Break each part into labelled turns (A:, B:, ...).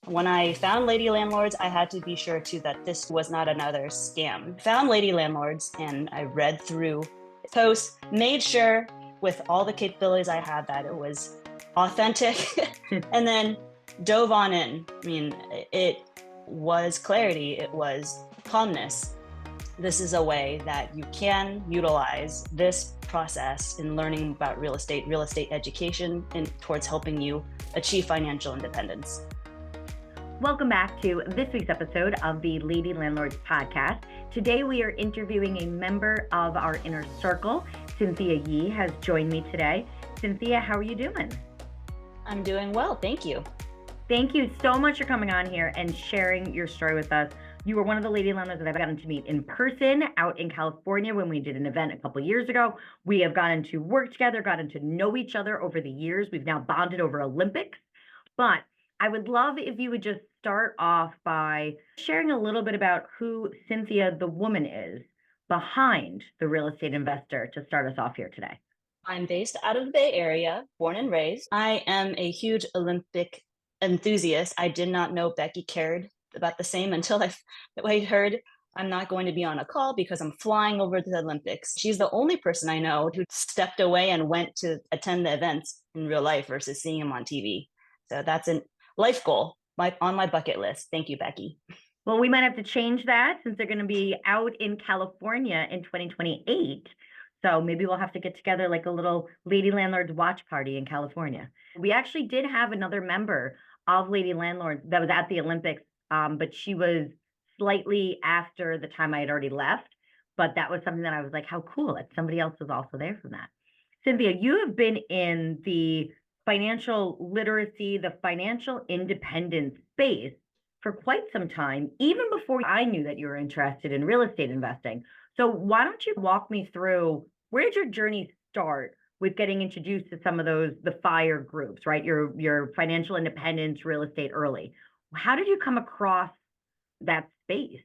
A: When I found Lady Landlords, I had to be sure too that this was not another scam. Found Lady Landlords and I read through posts, made sure with all the capabilities I had that it was authentic, and then dove on in. I mean, it was clarity, it was calmness. This is a way that you can utilize this process in learning about real estate education, and towards helping you achieve financial independence.
B: Welcome back to this week's episode of the Lady Landlords Podcast. Today we are interviewing a member of our inner circle. Cynthia Yeh has joined me today. Cynthia, how are you doing?
A: I'm doing well, thank you.
B: Thank you so much for coming on here and sharing your story with us. You were one of the Lady Landlords that I've gotten to meet in person out in California when we did an event a couple years ago. We have gotten to work together, gotten to know each other over the years. We've now bonded over Olympics. But I would love if you would just start off by sharing a little bit about who Cynthia, the woman, is behind the real estate investor to start us off here today.
A: I'm based out of the Bay Area, born and raised. I am a huge Olympic enthusiast. I did not know Becky cared about the same until I heard I'm not going to be on a call because I'm flying over to the Olympics. She's the only person I know who stepped away and went to attend the events in real life versus seeing them on TV. So that's a life goal on my bucket list. Thank you, Becky.
B: Well, we might have to change that since they're going to be out in California in 2028. So maybe we'll have to get together like a little Lady Landlords watch party in California. We actually did have another member of Lady Landlords that was at the Olympics, but she was slightly after the time I had already left. But that was something that I was like, how cool that somebody else was also there for that. Cynthia, you have been in the financial literacy, the financial independence space for quite some time, even before I knew that you were interested in real estate investing. So why don't you walk me through, where did your journey start with getting introduced to some of the FIRE groups, right? Your financial independence, real estate early. How did you come across that space?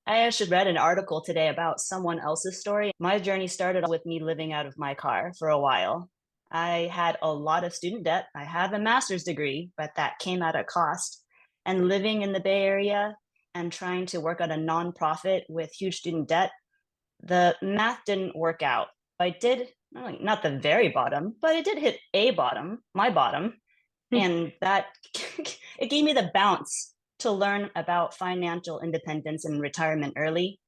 A: I actually read an article today about someone else's story. My journey started with me living out of my car for a while. I had a lot of student debt. I have a master's degree, but that came at a cost. And living in the Bay Area and trying to work at a nonprofit with huge student debt, the math didn't work out. I did, not the very bottom, but it did hit my bottom. And that, it gave me the bounce to learn about financial independence and retirement early.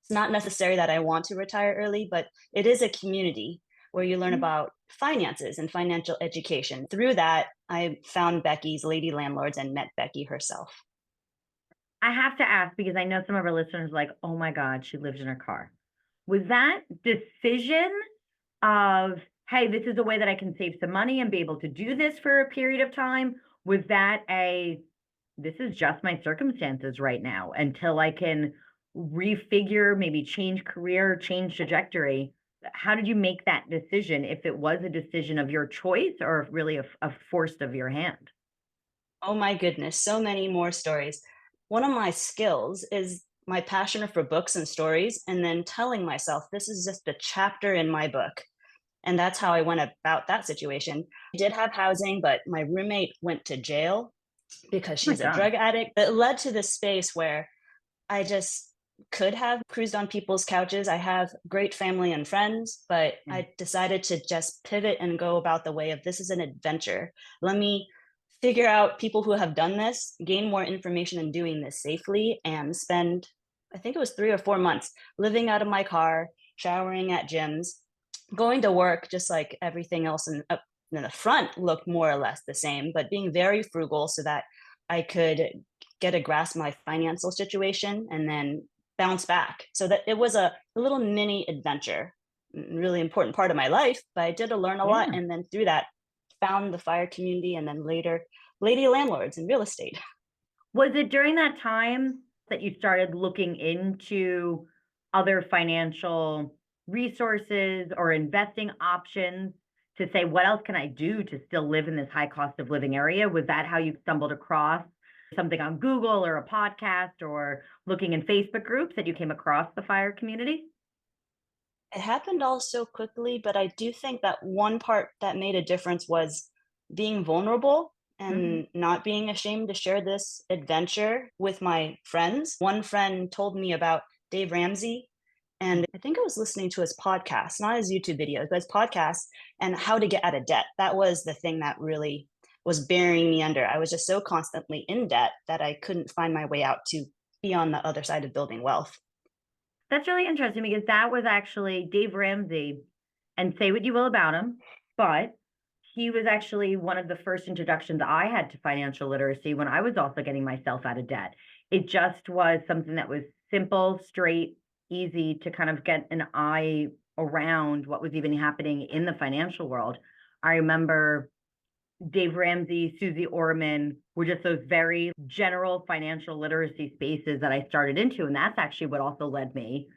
A: It's not necessary that I want to retire early, but it is a community where you learn about finances and financial education. Through that, I found Becky's Lady Landlords and met Becky herself.
B: I have to ask, because I know some of our listeners are like, oh my God, she lives in her car. Was that decision of, hey, this is a way that I can save some money and be able to do this for a period of time? Was that this is just my circumstances right now until I can refigure, maybe change career, change trajectory? How did you make that decision, if it was a decision of your choice or really a forced of your hand?
A: Oh my goodness, so many more stories. One of my skills is my passion for books and stories, and then telling myself this is just a chapter in my book. And that's how I went about that situation. I did have housing, but my roommate went to jail because she's a drug addict. That led to this space where I just could have cruised on people's couches. I have great family and friends, but I decided to just pivot and go about the way of, this is an adventure. Let me figure out people who have done this, gain more information in doing this safely, and spend, I think it was 3 or 4 months living out of my car, showering at gyms, going to work, just like everything else in the front looked more or less the same, but being very frugal so that I could get a grasp of my financial situation and then bounce back. So that it was a little mini adventure, really important part of my life, but I did learn a lot. And then through that, found the FIRE community, and then later Lady Landlords in real estate.
B: Was it during that time that you started looking into other financial resources or investing options to say, what else can I do to still live in this high cost of living area? Was that how you stumbled across something on Google or a podcast or looking in Facebook groups that you came across the FIRE community?
A: It happened all so quickly, but I do think that one part that made a difference was being vulnerable
B: Mhm.
A: and not being ashamed to share this adventure with my friends. One friend told me about Dave Ramsey, and I think I was listening to his podcast, not his YouTube videos, but his podcast, and how to get out of debt. That was the thing that really was bearing me under. I was just so constantly in debt that I couldn't find my way out to be on the other side of building wealth.
B: That's really interesting because that was actually Dave Ramsey, and say what you will about him, but he was actually one of the first introductions I had to financial literacy when I was also getting myself out of debt. It just was something that was simple, straight, easy to kind of get an eye around what was even happening in the financial world. I remember Dave Ramsey, Susie Orman were just those very general financial literacy spaces that I started into. And that's actually what also led me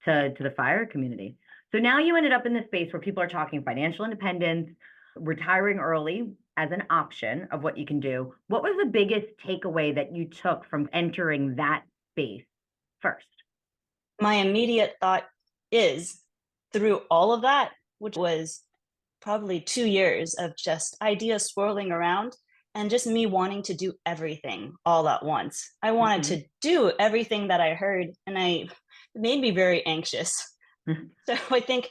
B: to the fire community. So now you ended up in this space where people are talking financial independence, retiring early as an option of what you can do. What was the biggest takeaway that you took from entering that space first?
A: My immediate thought is through all of that, which was probably 2 years of just ideas swirling around and just me wanting to do everything all at once. I wanted
B: Mhm.
A: to do everything that I heard, and it made me very anxious. So I think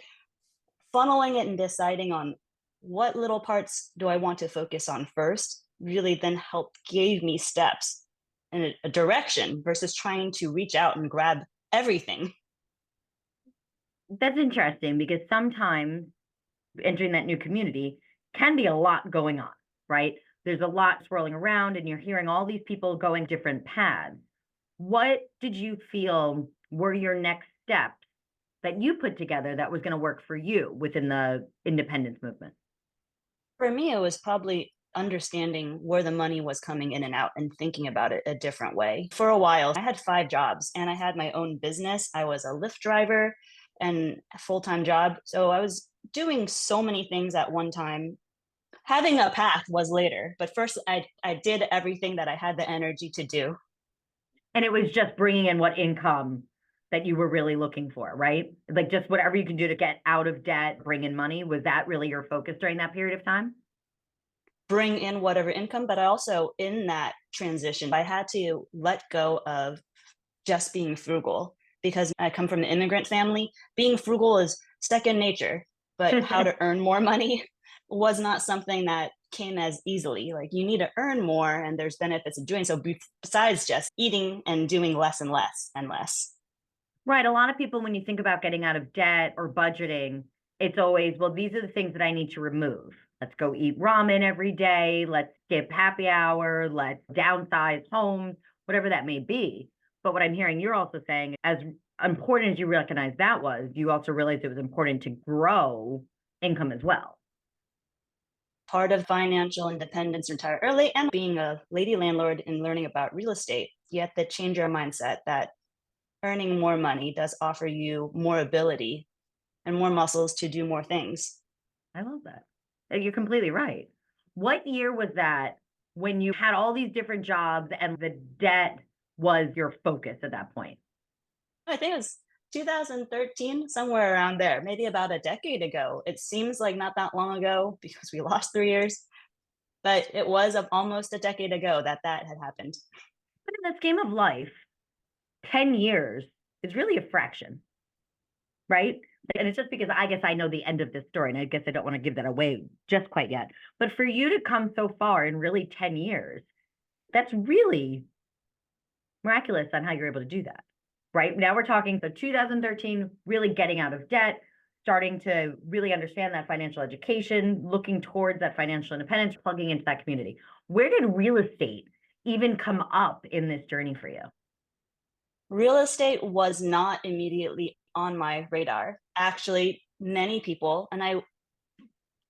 A: funneling it and deciding on what little parts do I want to focus on first really then helped gave me steps and a direction versus trying to reach out and grab everything.
B: That's interesting because sometimes entering that new community can be a lot going on, right? There's a lot swirling around, and you're hearing all these people going different paths. What did you feel were your next steps that you put together that was going to work for you within the independence movement?
A: For me, it was probably understanding where the money was coming in and out and thinking about it a different way. For a while, I had 5 jobs and I had my own business. I was a Lyft driver and a full-time job. So I was doing so many things at one time. Having a path was later, but first I did everything that I had the energy to do.
B: And it was just bringing in what income that you were really looking for, right? Like just whatever you can do to get out of debt, bring in money. Was that really your focus during that period of time?
A: Bring in whatever income, but I also in that transition, I had to let go of just being frugal because I come from an immigrant family. Being frugal is second nature, but how to earn more money was not something that came as easily. Like you need to earn more, and there's benefits of doing so besides just eating and doing less and less and less.
B: Right. A lot of people, when you think about getting out of debt or budgeting, it's always, well, these are the things that I need to remove. Let's go eat ramen every day. Let's skip happy hour. Let's downsize homes, whatever that may be. But what I'm hearing you're also saying, as important as you recognize that was, you also realized it was important to grow income as well.
A: Part of financial independence, retire early, and being a lady landlord and learning about real estate, you have to change your mindset that earning more money does offer you more ability and more muscles to do more things.
B: I love that. You're completely right. What year was that when you had all these different jobs and the debt was your focus at that point?
A: I think it was 2013, somewhere around there, maybe about a decade ago. It seems like not that long ago because we lost 3 years, but it was almost a decade ago that that had happened.
B: But in this game of life, 10 years is really a fraction, right? And it's just because I guess I know the end of this story, and I guess I don't want to give that away just quite yet. But for you to come so far in really 10 years, that's really miraculous on how you're able to do that, right? Now we're talking, so 2013, really getting out of debt, starting to really understand that financial education, looking towards that financial independence, plugging into that community. Where did real estate even come up in this journey for you?
A: Real estate was not immediately on my radar. Actually, many people, and I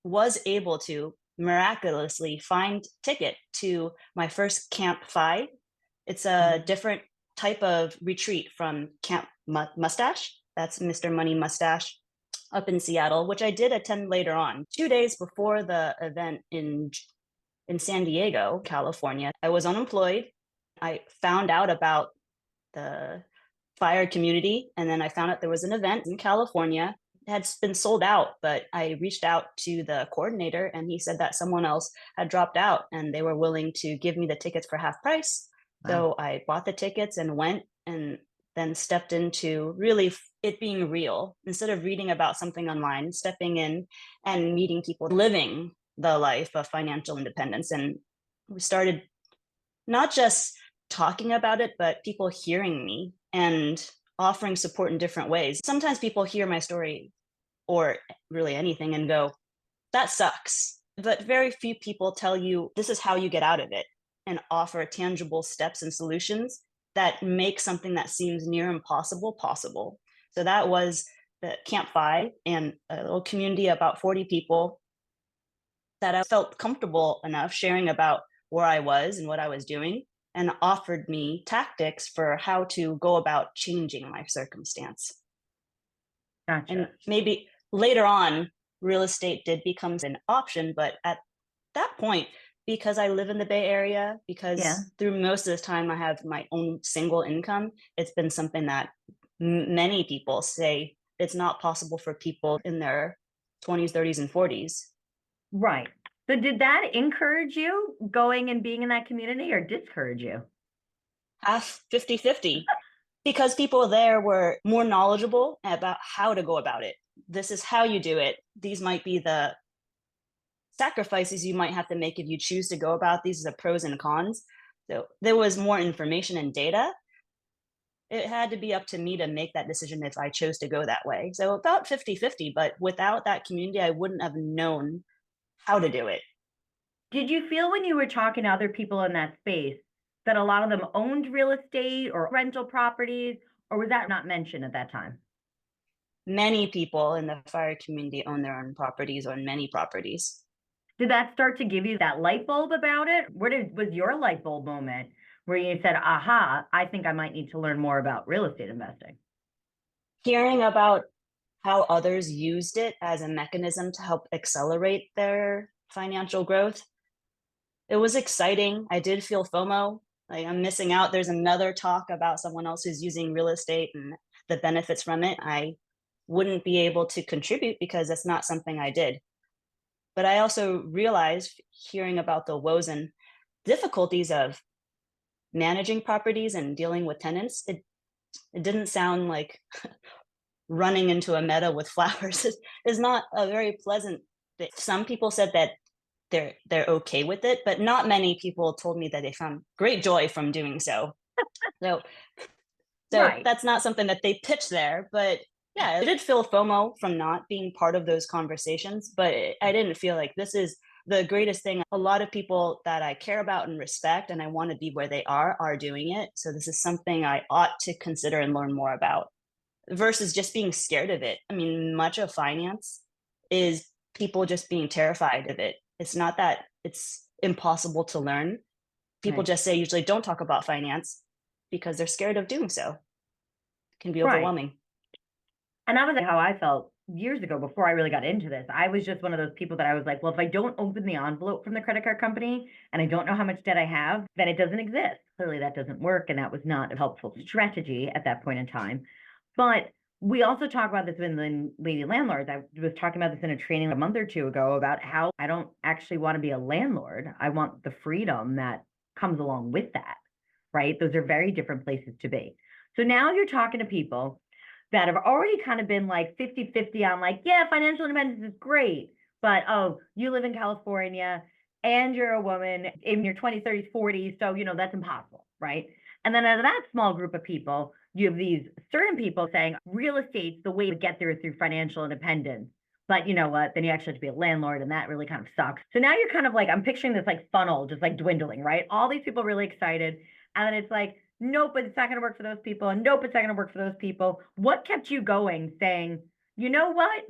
A: was able to miraculously find ticket to my first Camp Fi. It's a
B: Mhm.
A: different type of retreat from Camp Mustache. That's Mr. Money Mustache up in Seattle, which I did attend later on. 2 days before the event in San Diego, California, I was unemployed. I found out about the fire community, and then I found out there was an event in California. had been sold out, but I reached out to the coordinator and he said that someone else had dropped out and they were willing to give me the tickets for half price.
B: Wow.
A: So I bought the tickets and went, and then stepped into really it being real instead of reading about something online, stepping in and meeting people living the life of financial independence. And we started not just talking about it, but people hearing me and offering support in different ways. Sometimes people hear my story or really anything and go, that sucks. But very few people tell you this is how you get out of it and offer tangible steps and solutions that make something that seems near impossible possible. So that was the Camp FI, and a little community of about 40 people that I felt comfortable enough sharing about where I was and what I was doing, and offered me tactics for how to go about changing my circumstance. And
B: Gotcha.
A: maybe later on, real estate did become an option, but at that point, because I live in the Bay Area,
B: Yeah.
A: because through most of this time I have my own single income, it's been something that many people say it's not possible for people in their 20s, 30s, and 40s.
B: Right. So did that encourage you going and being in that community or discourage you?
A: Half 50-50, because people there were more knowledgeable about how to go about it. This is how you do it. These might be the sacrifices you might have to make if you choose to go about these, the pros and cons. So there was more information and data. It had to be up to me to make that decision if I chose to go that way. So about 50-50, but without that community, I wouldn't have known how to do it.
B: Did you feel when you were talking to other people in that space that a lot of them owned real estate or rental properties, or was that not mentioned at that time?
A: Many people in the fire community own their own properties or many properties.
B: Did that start to give you that light bulb about it? Was your light bulb moment where you said, aha, I think I might need to learn more about real estate investing?
A: Hearing about how others used it as a mechanism to help accelerate their financial growth, it was exciting. I did feel FOMO, like I'm missing out. There's another talk about someone else who's using real estate and the benefits from it. I wouldn't be able to contribute because that's not something I did. But I also realized, hearing about the woes and difficulties of managing properties and dealing with tenants, it didn't sound like running into a meadow with flowers is not a very pleasant thing. Some people said that they're okay with it, but not many people told me that they found great joy from doing so. So
B: Right.
A: that's not something that they pitch there, but yeah, I did feel FOMO from not being part of those conversations, but I didn't feel like this is the greatest thing. A lot of people that I care about and respect and I want to be where they are doing it. So this is something I ought to consider and learn more about versus just being scared of it. I mean, much of finance is people just being terrified of it. It's not that it's impossible to learn. People
B: Right.
A: just say usually don't talk about finance because they're scared of doing so. It can be
B: Right.
A: overwhelming.
B: And that was how I felt years ago before I really got into this. I was just one of those people that I was like, well, if I don't open the envelope from the credit card company and I don't know how much debt I have, then it doesn't exist. Clearly, that doesn't work. And that was not a helpful strategy at that point in time. But we also talk about this in the Lady Landlords. I was talking about this in a training a month or two ago about how I don't actually want to be a landlord. I want the freedom that comes along with that, right? Those are very different places to be. So now you're talking to people that have already kind of been like 50-50 on like, yeah, financial independence is great, but oh, you live in California and you're a woman in your 20s, 30s, 40s, so that's impossible, right? And then out of that small group of people, you have these certain people saying real estate's the way to get there through financial independence. But you know what? Then you actually have to be a landlord, and that really kind of sucks. So now you're kind of like, I'm picturing this like funnel just like dwindling, right? All these people really excited. And then it's like, nope, it's not going to work for those people. And nope, it's not going to work for those people. What kept you going saying, you know what?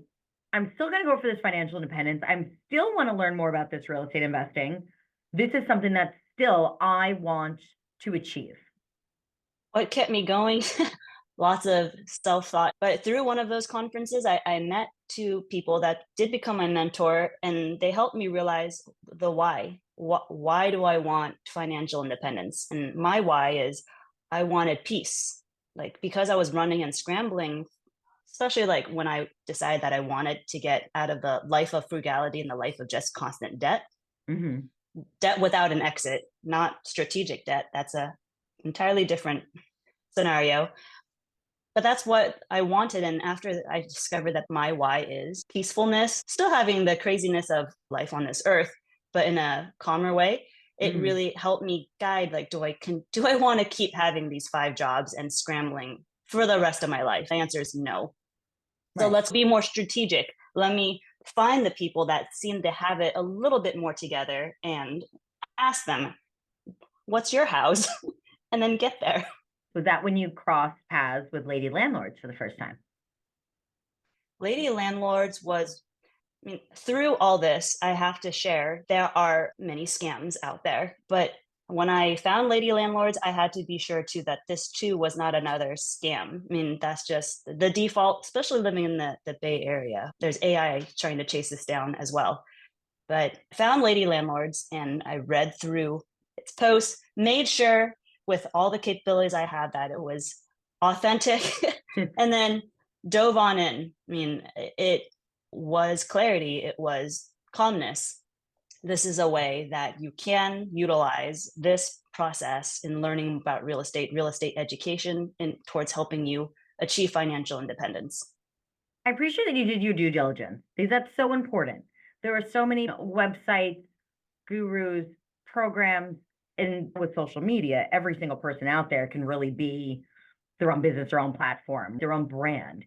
B: I'm still going to go for this financial independence. I still want to learn more about this real estate investing. This is something that still I want to achieve.
A: What kept me going? Lots of self thought. But through one of those conferences, I met two people that did become my mentor, and they helped me realize the why. Why do I want financial independence? And my why is I wanted peace. Like, because I was running and scrambling especially like when I decided that I wanted to get out of the life of frugality and the life of just constant debt,
B: Hmm.
A: debt without an exit, not strategic debt. That's a entirely different scenario. But that's what I wanted. And after I discovered that my why is peacefulness, still having the craziness of life on this earth, but in a calmer way, it
B: Hmm.
A: really helped me guide like, do I want to keep having these 5 jobs and scrambling for the rest of my life? The answer is no. So
B: Right.
A: let's be more strategic. Let me find the people that seem to have it a little bit more together and ask them, what's your house? And then get there.
B: Was that when you crossed paths with Lady Landlords for the first time?
A: Lady Landlords was, I mean, through all this, I have to share there are many scams out there. But when I found Lady Landlords, I had to be sure too that this too was not another scam. I mean, that's just the default, especially living in the Bay Area. There's AI trying to chase this down as well. But I found Lady Landlords and I read through its posts, made sure with all the capabilities I had that it was authentic, and then dove on in. I mean, it was clarity, it was calmness. This is a way that you can utilize this process in learning about real estate education, and towards helping you achieve financial independence.
B: I appreciate that you did your due diligence because that's so important. There are so many websites, gurus, programs, and with social media, every single person out there can really be their own business, their own platform, their own brand.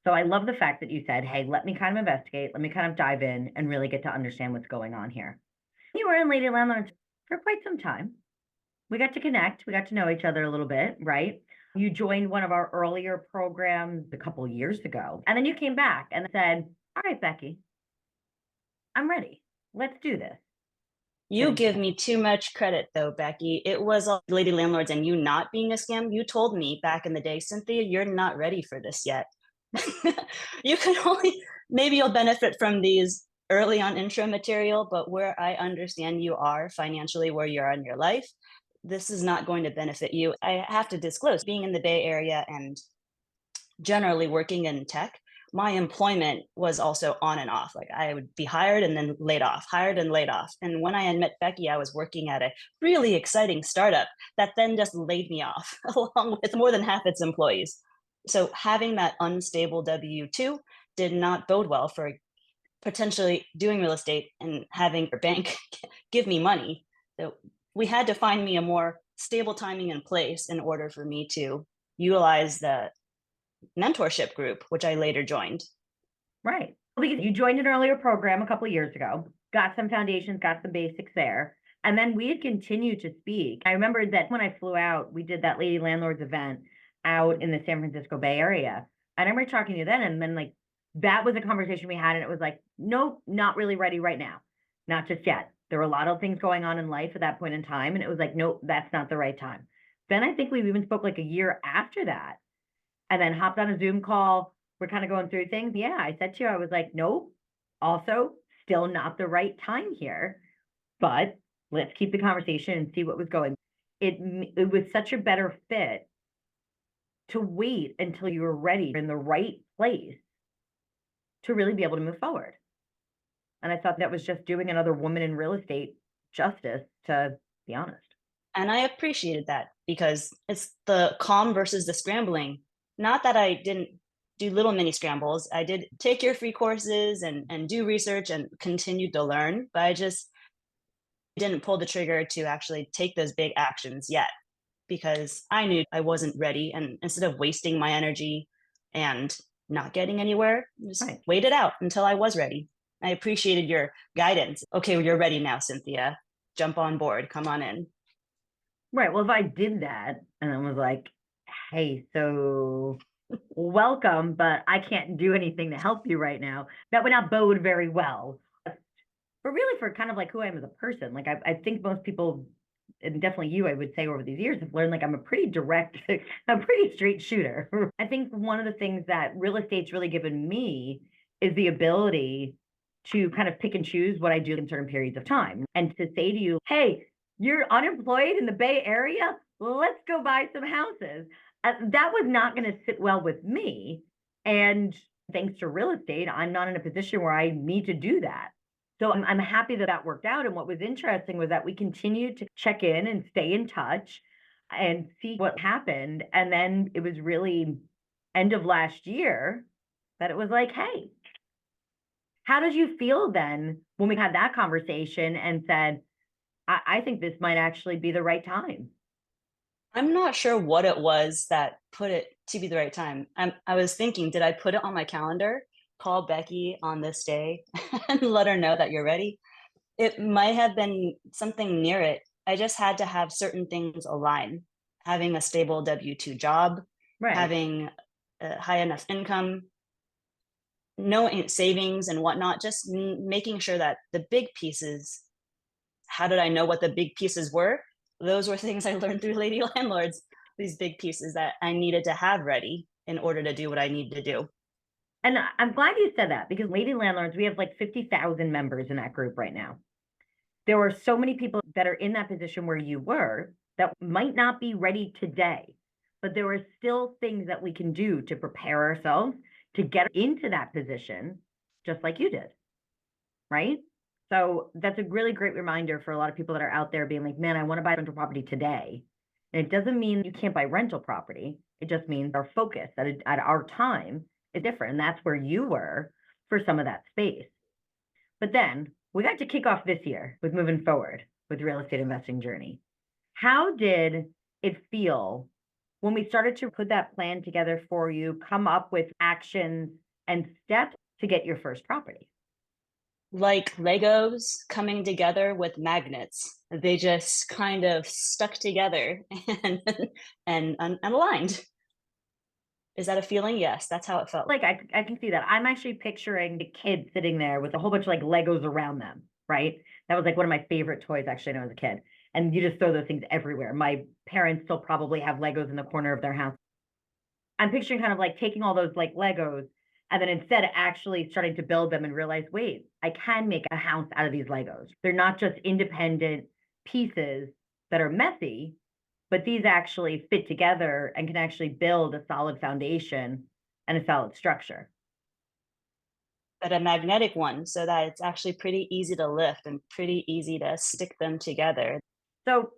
B: So I love the fact that you said, hey, let me kind of investigate, let me kind of dive in and really get to understand what's going on here. You were in Lady Landlords for quite some time. We got to connect, we got to know each other a little bit, right? You joined one of our earlier programs a couple of years ago, and then you came back and said, all right, Becky, I'm ready. Let's do this. Get
A: You
B: into
A: give
B: that.
A: me too much credit though, Becky. It was all Lady Landlords and you not being a scam. You told me back in the day, Cynthia, you're not ready for this yet. You can only, maybe you'll benefit from these early on intro material, but where I understand you are financially, where you are in your life, this is not going to benefit you. I have to disclose, being in the Bay Area and generally working in tech, my employment was also on and off. Like I would be hired and then laid off, hired and laid off. And when I had met Becky, I was working at a really exciting startup that then just laid me off, along with more than half its employees. So having that unstable W 2 did not bode well for potentially doing real estate and having a bank give me money. So we had to find me a more stable timing and place in order for me to utilize the mentorship group, which I later joined.
B: Right. Because you joined an earlier program a couple of years ago, got some foundations, got some basics there. And then we had continued to speak. I remember that when I flew out, we did that Lady Landlords event out in the San Francisco Bay Area. I remember talking to you then, and then like that was a conversation we had, and it was like, nope, not really ready right now. Not just yet. There were a lot of things going on in life at that point in time, and it was like, nope, that's not the right time. Then I think we even spoke like a year after that and then hopped on a Zoom call. We're kind of going through things. Yeah, I said to you, I was like, nope, also still not the right time here, but let's keep the conversation and see what was going. It was such a better fit to wait until you were ready in the right place to really be able to move forward. And I thought that was just doing another woman in real estate justice, to be honest.
A: And I appreciated that because it's the calm versus the scrambling. Not that I didn't do little mini scrambles. I did take your free courses and do research and continued to learn, but I just didn't pull the trigger to actually take those big actions yet because I knew I wasn't ready. And instead of wasting my energy and not getting anywhere, just
B: Right.
A: wait it out until I was ready. I appreciated your guidance. Okay, well, you're ready now, Cynthia. Jump on board. Come on in.
B: Right. Well, if I did that and I was like, hey, so welcome, but I can't do anything to help you right now, that would not bode very well. But really, for kind of like who I am as a person, like I think most people, and definitely you, I would say over these years, have learned like I'm a pretty direct, a pretty straight shooter. I think one of the things that real estate's really given me is the ability to kind of pick and choose what I do in certain periods of time and to say to you, hey, you're unemployed in the Bay Area? Let's go buy some houses. That was not going to sit well with me And thanks to real estate, I'm not in a position where I need to do that. So I'm happy that that worked out. And what was interesting was that we continued to check in and stay in touch and see what happened. And then it was really end of last year that it was like, hey, how did you feel then when we had that conversation and said, I think this might actually be the right time?
A: I'm not sure what it was that put it to be the right time. I was thinking, did I put it on my calendar? Call Becky on this day and let her know that you're ready. It might have been something near it. I just had to have certain things align. Having a stable W-2 job,
B: Right.
A: having a high enough income, no savings and whatnot, just making sure that the big pieces, how did I know what the big pieces were? Those were things I learned through Lady Landlords, these big pieces that I needed to have ready in order to do what I need to do.
B: And I'm glad you said that because Lady Landlords, we have like 50,000 members in that group right now. There were so many people that are in that position where you were that might not be ready today, but there are still things that we can do to prepare ourselves to get into that position, just like you did, right? So that's a really great reminder for a lot of people that are out there being like, man, I want to buy rental property today. And it doesn't mean you can't buy rental property. It just means our focus at our time is different. And that's where you were for some of that space. But then we got to kick off this year with moving forward with real estate investing journey. How did it feel when we started to put that plan together for you, come up with actions and steps to get your first property?
A: Like Legos coming together with magnets. They just kind of stuck together and and aligned. Is that a feeling? Yes, that's how it felt.
B: Like I can see that. I'm actually picturing the kids sitting there with a whole bunch of like Legos around them, right? That was like one of my favorite toys actually when I was a kid. And you just throw those things everywhere. My parents still probably have Legos in the corner of their house. I'm picturing kind of like taking all those like Legos and then instead actually starting to build them and realize, wait, I can make a house out of these Legos. They're not just independent pieces that are messy, but these actually fit together and can actually build a solid foundation and a solid structure.
A: But a magnetic one so that it's actually pretty easy to lift and pretty easy to stick them together.
B: So,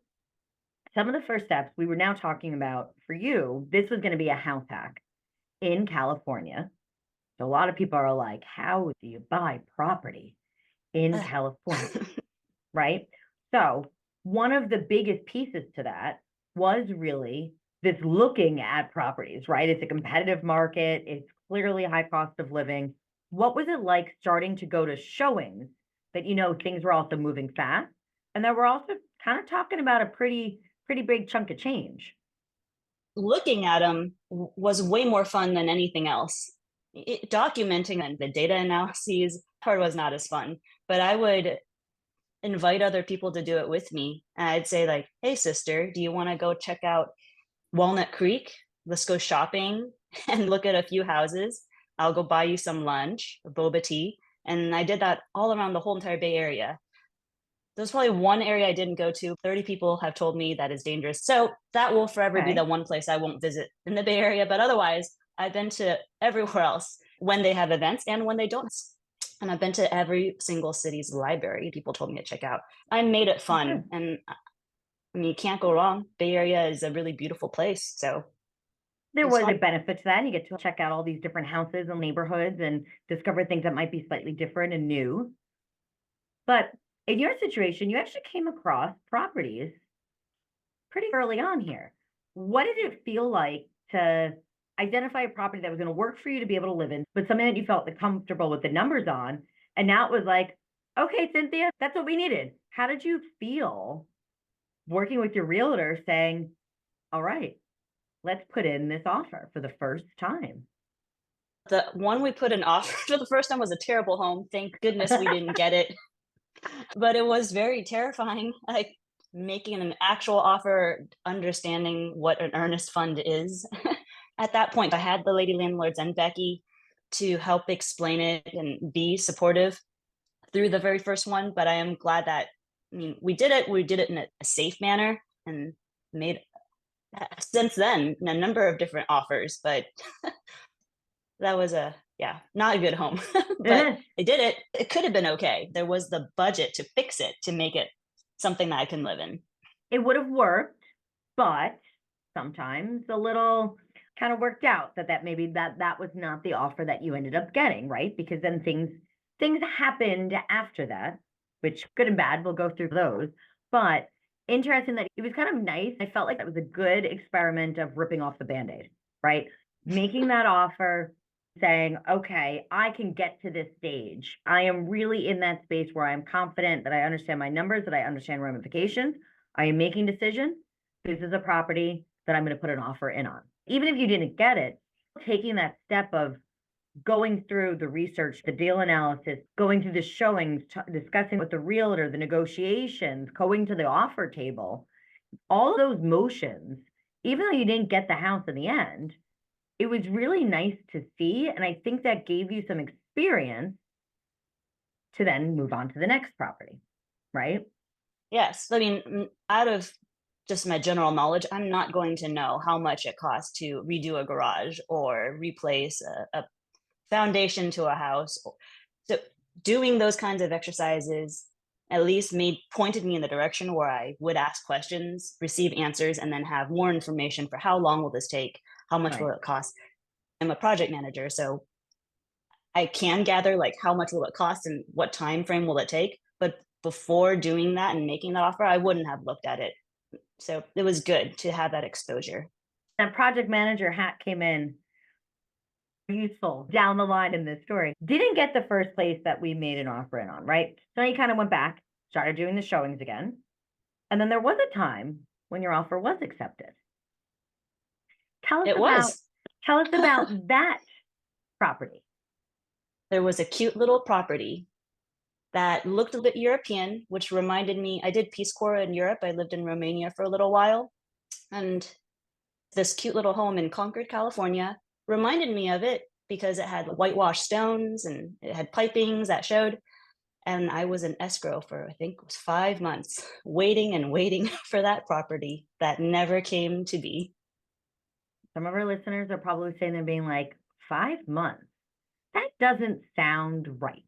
B: some of the first steps we were now talking about for you, this was going to be a house hack in California. So, a lot of people are like, how do you buy property in
A: Ugh.
B: California? Right? So, one of the biggest pieces to that was really this looking at properties, right? It's a competitive market, it's clearly a high cost of living. What was it like starting to go to showings that things were also moving fast and that we're also kind of talking about a pretty big chunk of change?
A: Looking at them was way more fun than anything else. Documenting and the data analyses part was not as fun, but I would invite other people to do it with me. And I'd say like, "Hey sister, do you want to go check out Walnut Creek? Let's go shopping and look at a few houses. I'll go buy you some lunch, boba tea." And I did that all around the whole entire Bay Area. There's probably one area I didn't go to. 30 people have told me that is dangerous. So that will forever be the
B: Okay.
A: one place I won't visit in the Bay Area. But otherwise, I've been to everywhere else when they have events and when they don't. And I've been to every single city's library people told me to check out. I made it fun.
B: Good.
A: And I mean, you can't go wrong. Bay Area is a really beautiful place. So
B: There
A: it's
B: was a
A: fun.
B: benefit to that. You get to check out all these different houses and neighborhoods and discover things that might be slightly different and new. But in your situation, you actually came across properties pretty early on here. What did it feel like to identify a property that was going to work for you to be able to live in, but something that you felt comfortable with the numbers on? And now it was like, okay, Cynthia, that's what we needed. How did you feel working with your realtor saying, all right, let's put in this offer for the first time?
A: The one we put an offer for the first time was a terrible home. Thank goodness we didn't get it. But it was very terrifying, like making an actual offer, understanding what an earnest fund is. At that point, I had the Lady Landlords and Becky to help explain it and be supportive through the very first one. But I am glad that, I mean, we did it. We did it in a safe manner and made since then a number of different offers. But that was not a good home, but I did it. It could have been okay. There was the budget to fix it, to make it something that I can live in.
B: It would have worked, but sometimes a little kind of worked out that maybe that was not the offer that you ended up getting, right? Because then things happened after that, which good and bad, we'll go through those. But interesting that it was kind of nice. I felt like that was a good experiment of ripping off the Band-Aid, right? Making that offer, saying, okay, I can get to this stage. I am really in that space where I'm confident that I understand my numbers, that I understand ramifications. I am making decisions. This is a property that I'm going to put an offer in on. Even if you didn't get it, taking that step of going through the research, the deal analysis, going through the showings, discussing with the realtor, the negotiations, going to the offer table, all of those motions, even though you didn't get the house in the end, it was really nice to see. And I think that gave you some experience to then move on to the next property, right?
A: Yes. I mean, out of just my general knowledge, I'm not going to know how much it costs to redo a garage or replace a foundation to a house. So doing those kinds of exercises at least pointed me in the direction where I would ask questions, receive answers, and then have more information for how long will this take? How much will
B: Right.
A: it cost? I'm a project manager, so I can gather like how much will it cost and what time frame will it take. But before doing that and making that offer, I wouldn't have looked at it. So it was good to have that exposure.
B: That project manager hat came in useful down the line in this story. Didn't get the first place that we made an offer in on, right? So you kind of went back, started doing the showings again. And then there was a time when your offer was accepted. Tell us
A: It
B: about
A: was.
B: tell us about that property.
A: There was a cute little property that looked a bit European, which reminded me. I did Peace Corps in Europe. I lived in Romania for a little while. And this cute little home in Concord, California reminded me of it because it had whitewashed stones and it had pipings that showed. And I was in escrow for, I think it was 5 months, waiting and waiting for that property that never came to be.
B: Some of our listeners are probably saying they're being like, 5 months. That doesn't sound right,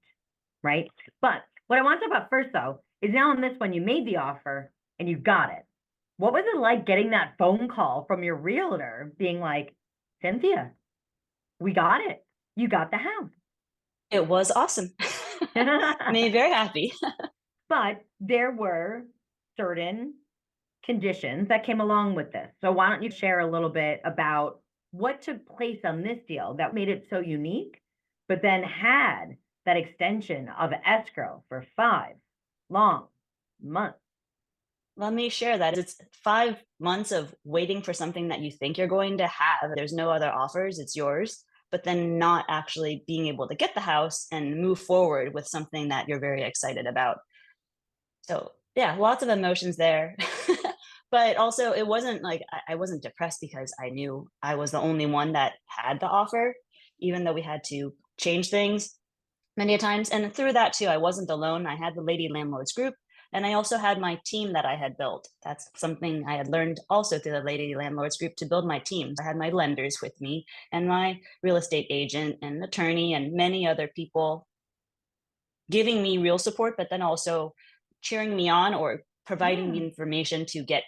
B: right? But what I want to talk about first, though, is now on this one, you made the offer and you got it. What was it like getting that phone call from your realtor being like, Cynthia, we got it. You got the house.
A: It was awesome. Made me very happy.
B: But there were certain conditions that came along with this. So why don't you share a little bit about what took place on this deal that made it so unique, but then had that extension of escrow for 5 long months?
A: Let me share that. It's 5 months of waiting for something that you think you're going to have. There's no other offers, it's yours, but then not actually being able to get the house and move forward with something that you're very excited about. So, yeah, lots of emotions there. But also, it wasn't like I wasn't depressed because I knew I was the only one that had the offer, even though we had to change things many a times. And through that too, I wasn't alone. I had the Lady Landlords group, and I also had my team that I had built. That's something I had learned also through the Lady Landlords group, to build my team. I had my lenders with me and my real estate agent and attorney and many other people giving me real support, but then also cheering me on or providing me
B: Yeah.
A: information to get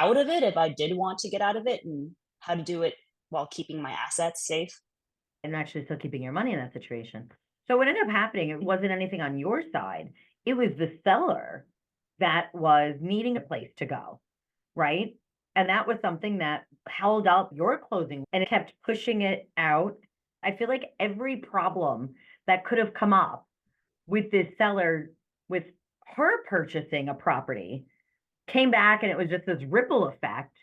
A: out of it if I did want to get out of it, and how to do it while keeping my assets safe.
B: And actually still keeping your money in that situation. So what ended up happening, it wasn't anything on your side. It was the seller that was needing a place to go, right? And that was something that held up your closing and it kept pushing it out. I feel like every problem that could have come up with this seller, with her purchasing a property, came back and it was just this ripple effect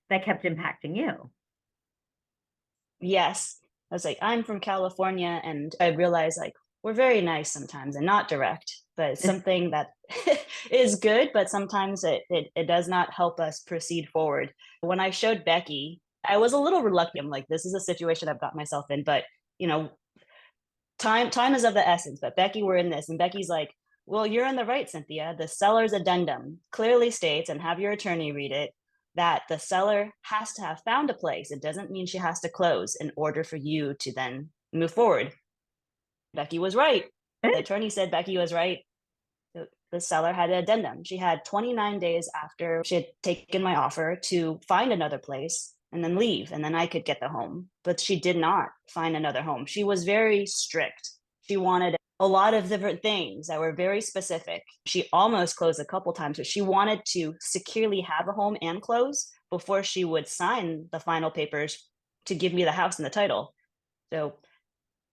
B: that kept impacting you.
A: Yes. I was like, I'm from California, and I realized like we're very nice sometimes and not direct, but it's something that is good, but sometimes it does not help us proceed forward. When I showed Becky, I was a little reluctant. I'm like, this is a situation I've got myself in, but you know, time is of the essence. But Becky, we're in this, and Becky's like, well, you're in the right, Cynthia. The seller's addendum clearly states, and have your attorney read it, that the seller has to have found a place. It doesn't mean she has to close in order for you to then move forward. Becky was right. The attorney said Becky was right. The seller had an addendum. She had 29 days after she had taken my offer to find another place and then leave, and then I could get the home. But she did not find another home. She was very strict. She wanted a lot of different things that were very specific. She almost closed a couple times, but she wanted to securely have a home and close before she would sign the final papers to give me the house and the title. So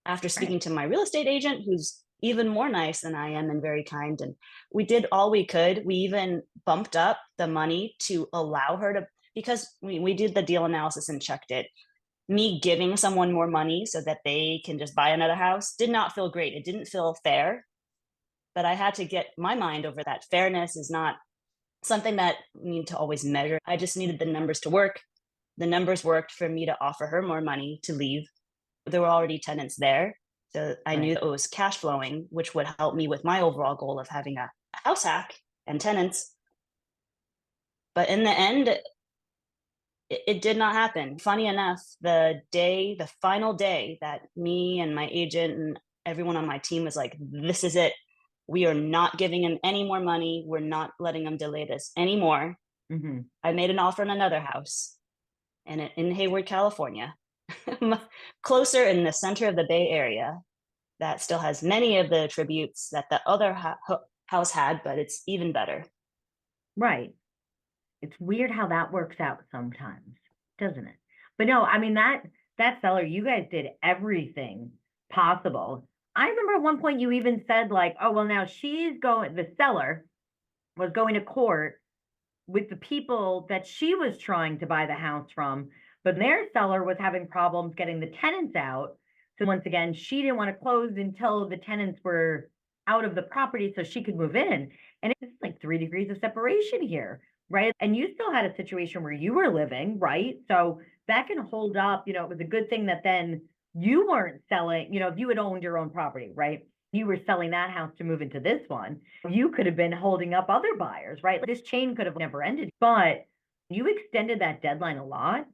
A: after speaking
B: Right.
A: to my real estate agent, who's even more nice than I am and very kind, and we did all we could. We even bumped up the money to allow her to, because we did the deal analysis and checked it. Me giving someone more money so that they can just buy another house did not feel great. It didn't feel fair, but I had to get my mind over that. Fairness is not something that we need to always measure. I just needed the numbers to work. The numbers worked for me to offer her more money to leave. There were already tenants there. So I knew
B: Right.
A: it was cash flowing, which would help me with my overall goal of having a house hack and tenants. But in the end, it did not happen. Funny enough, the final day that me and my agent and everyone on my team was like, this is it. We are not giving him any more money. We're not letting him delay this anymore.
B: Mm-hmm.
A: I made an offer on another house and in Hayward, California, closer in the center of the Bay Area, that still has many of the attributes that the other house had, but it's even better.
B: Right. It's weird how that works out sometimes, doesn't it? But no, I mean that seller, you guys did everything possible. I remember at one point you even said like, oh well now the seller was going to court with the people that she was trying to buy the house from, but their seller was having problems getting the tenants out. So once again, she didn't want to close until the tenants were out of the property so she could move in. And it's like 3 degrees of separation here, right? And you still had a situation where you were living, right? So that can hold up. It was a good thing that then you weren't selling, if you had owned your own property, right? You were selling that house to move into this one, you could have been holding up other buyers, right? This chain could have never ended, but you extended that deadline a lot.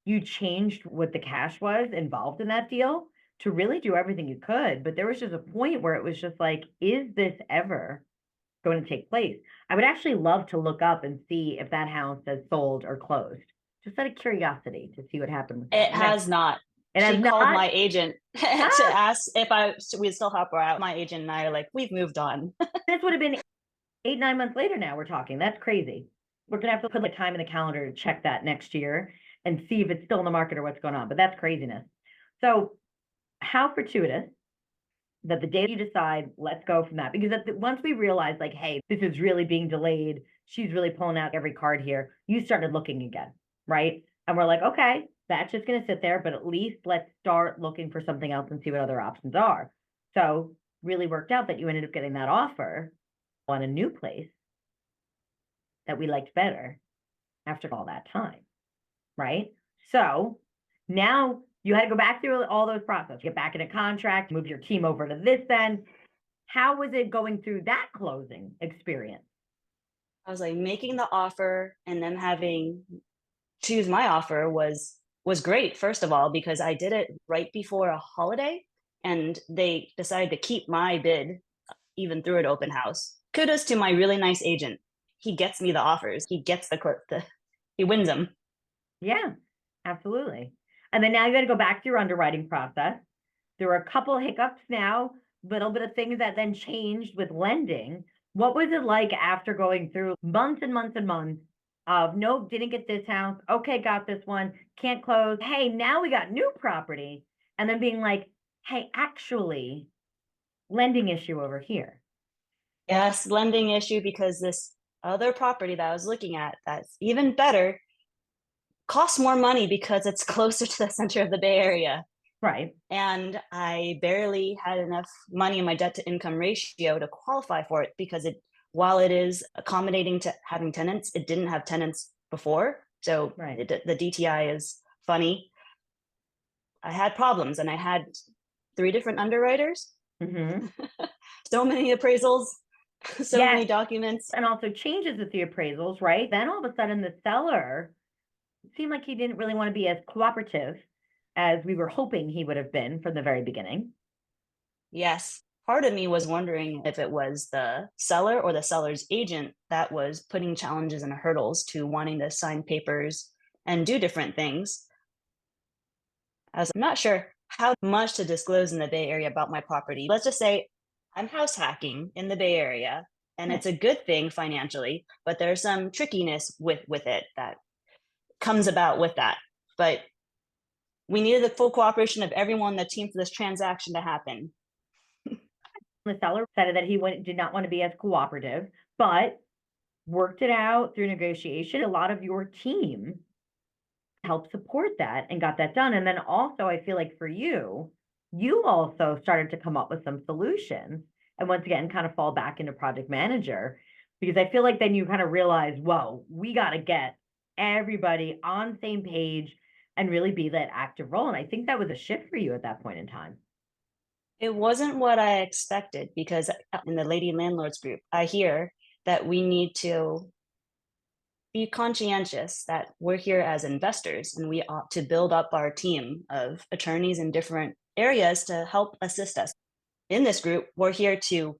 B: You changed what the cash was involved in that deal to really do everything you could. But there was just a point where it was just like, is this ever going to take place? I would actually love to look up and see if that house has sold or closed, just out of curiosity to see what happened with that.
A: It has not.
B: It has
A: She called
B: not.
A: my agent to
B: Ah,
A: ask if we'd still help her out. My agent and I are like, we've moved on.
B: this would have been 8, 9 months later now we're talking. That's crazy. We're gonna have to put like time in the calendar to check that next year and see if it's still in the market or what's going on. But that's craziness. So how fortuitous that the day you decide, let's go from that. Because once we realize like, hey, this is really being delayed, she's really pulling out every card here, you started looking again, right? And we're like, okay, that's just gonna sit there, but at least let's start looking for something else and see what other options are. So really worked out that you ended up getting that offer on a new place that we liked better after all that time, right? So now you had to go back through all those processes, get back in a contract, move your team over to this end. How was it going through that closing experience?
A: I was like, making the offer and then having choose my offer was great, first of all, because I did it right before a holiday and they decided to keep my bid even through an open house. Kudos to my really nice agent. He gets me the offers. He gets he wins them.
B: Yeah, absolutely. And then now you got to go back to your underwriting process. There were a couple hiccups now, little bit of things that then changed with lending. What was it like after going through months and months and months of nope, didn't get this house. Okay, got this one, can't close. Hey, now we got new property. And then being like, hey, actually, lending issue over here.
A: Yes, lending issue because this other property that I was looking at that's even better costs more money because it's closer to the center of the Bay Area.
B: Right.
A: And I barely had enough money in my debt to income ratio to qualify for it because while it is accommodating to having tenants, it didn't have tenants before. So
B: Right.
A: the DTI is funny. I had problems and I had 3 different underwriters,
B: Mm-hmm.
A: so many appraisals, so
B: Yes.
A: many documents.
B: And also changes with the appraisals, right? Then all of a sudden the seller seemed like he didn't really want to be as cooperative as we were hoping he would have been from the very beginning.
A: Yes. Part of me was wondering if it was the seller or the seller's agent that was putting challenges and hurdles to wanting to sign papers and do different things. I was not sure how much to disclose in the Bay Area about my property. Let's just say I'm house hacking in the Bay Area, and
B: Right.
A: it's a good thing financially, but there's some trickiness with it that comes about with that. But we needed the full cooperation of everyone on the team for this transaction to happen.
B: The seller said that he did not want to be as cooperative, but worked it out through negotiation. A lot of your team helped support that and got that done. And then also, I feel like for you, you also started to come up with some solutions and once again kind of fall back into project manager because I feel like then you kind of realize, whoa, we got to get everybody on the same page and really be that active role. And I think that was a shift for you at that point in time.
A: It wasn't what I expected because in the Lady Landlords group, I hear that we need to be conscientious that we're here as investors and we ought to build up our team of attorneys in different areas to help assist us. In this group, we're here to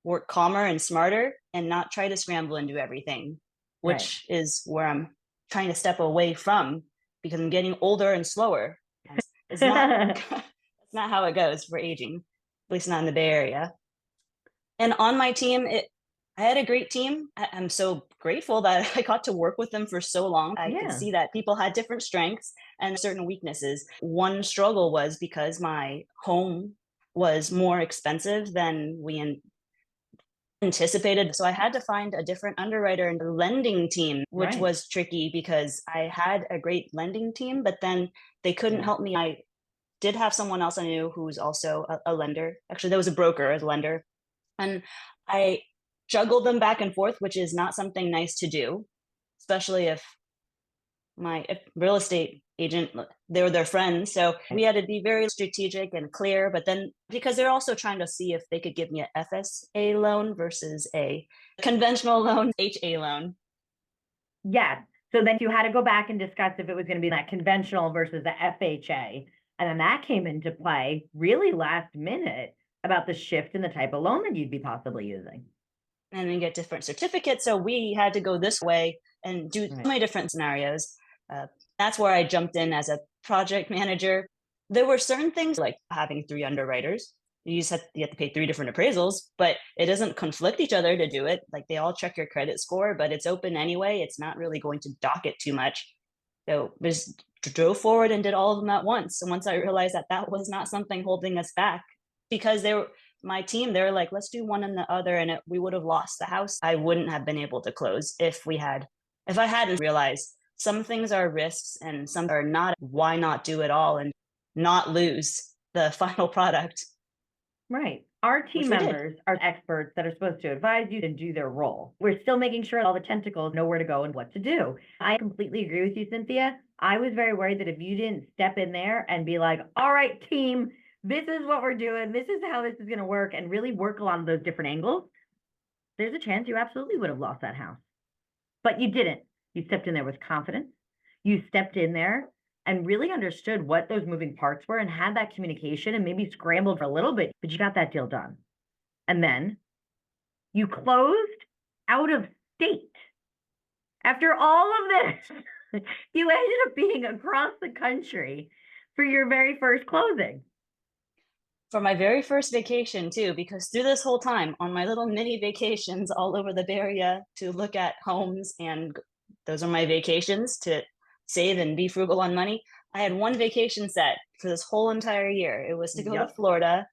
A: work calmer and smarter and not try to scramble and do everything,
B: Right.
A: which is where I'm trying to step away from because I'm getting older and slower. It's not it's not how it goes for aging, at least not in the Bay Area. And on my team, I had a great team. I'm so grateful that I got to work with them for so long. I could
B: Yeah.
A: see that people had different strengths and certain weaknesses. One struggle was because my home was more expensive than we anticipated. So I had to find a different underwriter and lending team, which
B: Right.
A: was tricky because I had a great lending team, but then they couldn't
B: Yeah.
A: help me. I did have someone else I knew who's also a lender. Actually, there was a broker as a lender. And I juggled them back and forth, which is not something nice to do, especially if real estate agent, they were their friends. So we had to be very strategic and clear. But then because they're also trying to see if they could give me a FSA loan versus a conventional loan, HA loan.
B: Yes. So then you had to go back and discuss if it was going to be that conventional versus the FHA. And then that came into play really last minute about the shift in the type of loan that you'd be possibly using.
A: And then get different certificates. So we had to go this way and do so
B: Right.
A: many different scenarios. That's where I jumped in as a project manager. There were certain things like having three underwriters. You have to pay three different appraisals, but it doesn't conflict each other to do it. Like they all check your credit score, but it's open anyway. It's not really going to dock it too much. So we just drove forward and did all of them at once. And once I realized that that was not something holding us back, because they were my team, they were like, let's do one and the other, and we would have lost the house. I wouldn't have been able to close if I hadn't realized some things are risks and some are not. Why not do it all and not lose the final product,
B: Right. Our
A: which
B: team
A: we did.
B: members are experts that are supposed to advise you and do their role. We're still making sure all the tentacles know where to go and what to do. I completely agree with you, Cynthia. I was very worried that if you didn't step in there and be like, all right, team, this is what we're doing, this is how this is going to work, and really work a lot of those different angles, there's a chance you absolutely would have lost that house. But you didn't. You stepped in there with confidence. You stepped in there and really understood what those moving parts were and had that communication and maybe scrambled for a little bit, but you got that deal done. And then you closed out of state. After all of this, you ended up being across the country for your very first closing.
A: For my very first vacation too, because through this whole time on my little mini vacations all over the Bay Area to look at homes, and those are my vacations to save and be frugal on money. I had one vacation set for this whole entire year. It was to go to
B: Yep.
A: Florida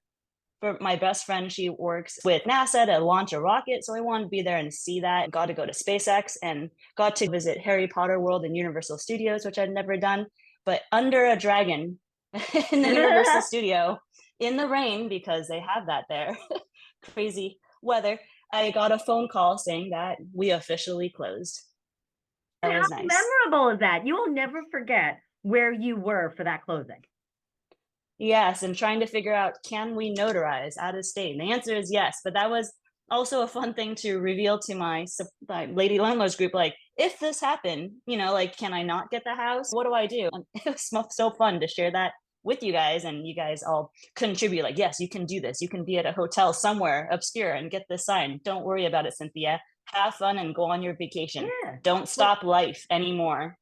A: for my best friend. She works with NASA to launch a rocket, so I wanted to be there and see that. Got to go to SpaceX and got to visit Harry Potter World and Universal Studios, which I'd never done. But under a dragon in the Universal Studio in the rain, because they have that there, crazy weather, I got a phone call saying that we officially closed. That
B: And how
A: was nice.
B: memorable is that? You will never forget where you were for that closing.
A: Yes, and trying to figure out, can we notarize out of state? And the answer is yes, but that was Also a fun thing to reveal to my Lady Landlords group, like, if this happened, like, can I not get the house? What do I do? And it was so fun to share that with you guys, and you guys all contribute, like, yes, you can do this. You can be at a hotel somewhere obscure and get this sign. Don't worry about it, Cynthia. Have fun and go on your vacation.
B: Yeah.
A: Don't
B: Well,
A: stop life anymore.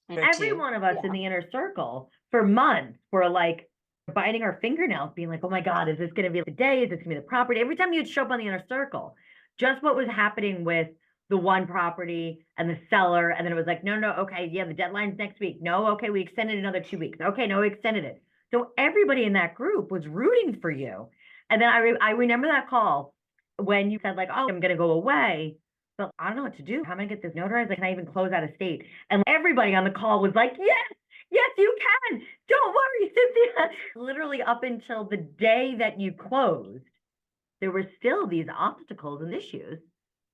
A: Or
B: every
A: two.
B: one of us in
A: Yeah.
B: the inner circle for months were like biting our fingernails, being like, oh my God, is this going to be the day? Is this going to be the property? Every time you'd show up on the inner circle, just what was happening with the one property and the seller. And then it was like, no, no, okay, yeah, the deadline's next week. No, okay, we extended another 2 weeks. Okay, no, we extended it. So everybody in that group was rooting for you. And then I remember that call when you said like, oh, I'm going to go away. But I don't know what to do. How am I going to get this notarized? Like, can I even close out of state? And everybody on the call was like, yes, yes, you can. Don't worry, Cynthia. Literally up until the day that you closed, there were still these obstacles and issues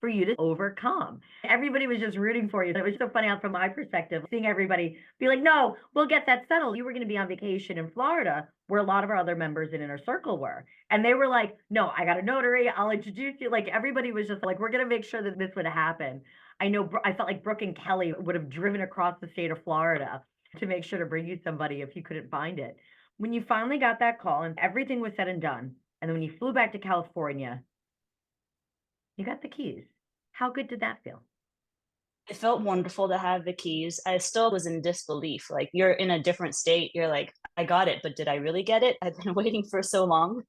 B: for you to overcome. Everybody was just rooting for you. It was so funny from my perspective, seeing everybody be like, no, we'll get that settled. You were going to be on vacation in Florida, where a lot of our other members in Inner Circle were. And they were like, no, I got a notary. I'll introduce you. Like everybody was just like, we're going to make sure that this would happen. I know I felt like Brooke and Kelly would have driven across the state of Florida to make sure to bring you somebody if you couldn't find it. When you finally got that call and everything was said and done, and then when you flew back to California, you got the keys. How good did that feel?
A: It felt wonderful to have the keys. I still was in disbelief. Like, you're in a different state. You're like, I got it, but did I really get it? I've been waiting for so long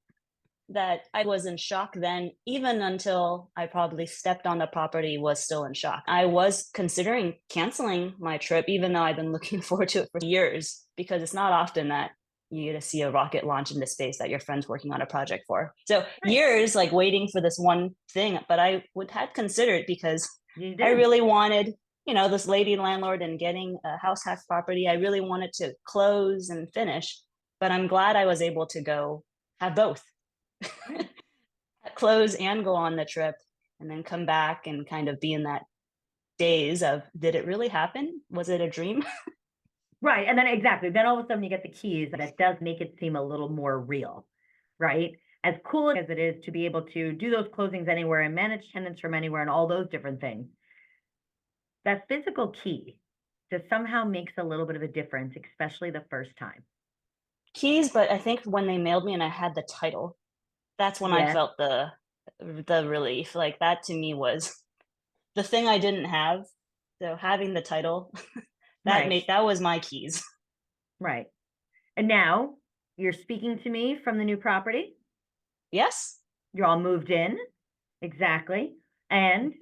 A: that I was in shock then, even until I probably stepped on the property, was still in shock. I was considering canceling my trip, even though I've been looking forward to it for years, because it's not often that you get to see a rocket launch into space that your friend's working on a project for. So
B: Right.
A: years like waiting for this one thing, but I would had considered because
B: You
A: I
B: did.
A: really wanted, this lady landlord and getting a house hack property. I really wanted to close and finish, but I'm glad I was able to go have both.
B: Right.
A: Close and go on the trip and then come back and kind of be in that daze of, did it really happen? Was it a dream?
B: Right. And then exactly. Then all of a sudden you get the keys, and it does make it seem a little more real, right? As cool as it is to be able to do those closings anywhere and manage tenants from anywhere and all those different things, that physical key just somehow makes a little bit of a difference, especially the first time.
A: Keys, but I think when they mailed me and I had the title, that's when I
B: Yeah.
A: felt the relief. Like, that to me was the thing I didn't have. So having the title,
B: Right.
A: that was my keys.
B: Right. And now you're speaking to me from the new property.
A: Yes.
B: You're all moved in. Exactly. And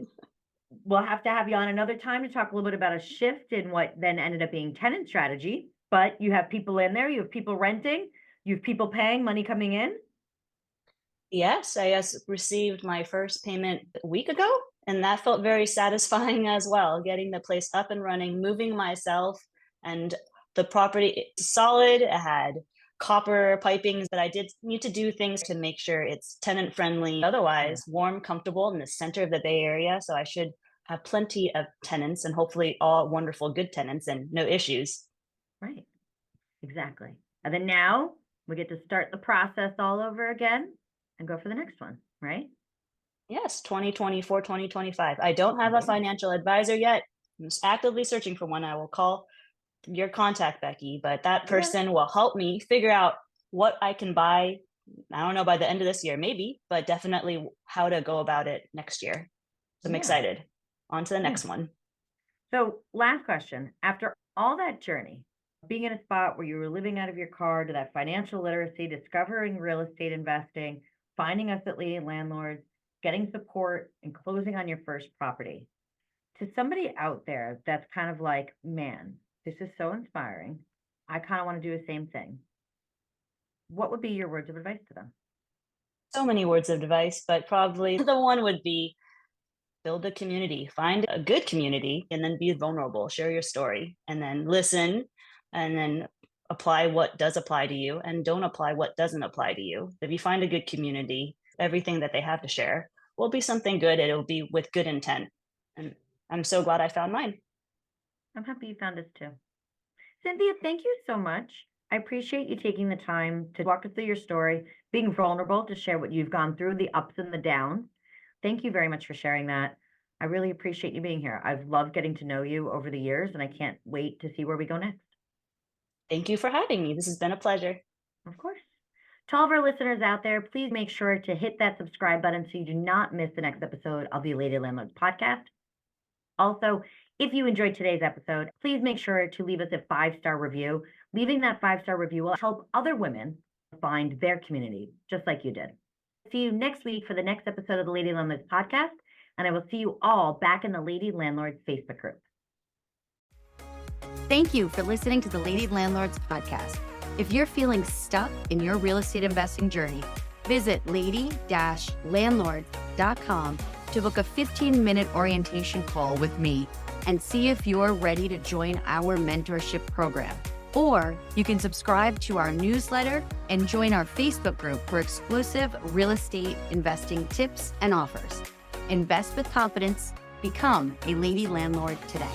B: we'll have to have you on another time to talk a little bit about a shift in what then ended up being tenant strategy. But you have people in there, you have people renting, you have people paying, money coming in.
A: Yes, I just received my first payment a week ago, and that felt very satisfying as well, getting the place up and running, moving myself, and the property is solid. It had copper pipings, but I did need to do things to make sure it's tenant friendly.
B: Yeah.
A: Otherwise, warm, comfortable in the center of the Bay Area. So I should have plenty of tenants and hopefully all wonderful, good tenants and no issues.
B: Right. Exactly. And then now we get to start the process all over again and go for the next one, right?
A: Yes, 2024, 2025. I don't have a
B: Yeah.
A: financial advisor yet. I'm actively searching for one. I will call your contact, Becky, but that
B: Yeah.
A: person will help me figure out what I can buy. I don't know, by the end of this year, maybe, but definitely how to go about it next year. So I'm
B: Yeah.
A: excited. On to the
B: Yeah.
A: next one.
B: So, last question. After all that journey, being in a spot where you were living out of your car to that financial literacy, discovering real estate investing, finding us at Lady Landlords, getting support, and closing on your first property, to somebody out there that's kind of like, man, this is so inspiring. I kind of want to do the same thing. What would be your words of advice to them?
A: So many words of advice, but probably the one would be build a community, find a good community, and then be vulnerable, share your story, and then listen, and then apply what does apply to you, and don't apply what doesn't apply to you. If you find a good community, everything that they have to share will be something good, and it'll be with good intent. And I'm so glad I found mine.
B: I'm happy you found us too. Cynthia, thank you so much. I appreciate you taking the time to walk us through your story, being vulnerable to share what you've gone through, the ups and the downs. Thank you very much for sharing that. I really appreciate you being here. I've loved getting to know you over the years, and I can't wait to see where we go next.
A: Thank you for having me. This has been a pleasure.
B: Of course. To all of our listeners out there, please make sure to hit that subscribe button so you do not miss the next episode of the Lady Landlords Podcast. Also, if you enjoyed today's episode, please make sure to leave us a 5-star review. Leaving that 5-star review will help other women find their community, just like you did. See you next week for the next episode of the Lady Landlords Podcast, and I will see you all back in the Lady Landlords Facebook group.
C: Thank you for listening to the Lady Landlords Podcast. If you're feeling stuck in your real estate investing journey, visit lady-landlord.com to book a 15-minute orientation call with me and see if you're ready to join our mentorship program. Or you can subscribe to our newsletter and join our Facebook group for exclusive real estate investing tips and offers. Invest with confidence. Become a Lady Landlord today.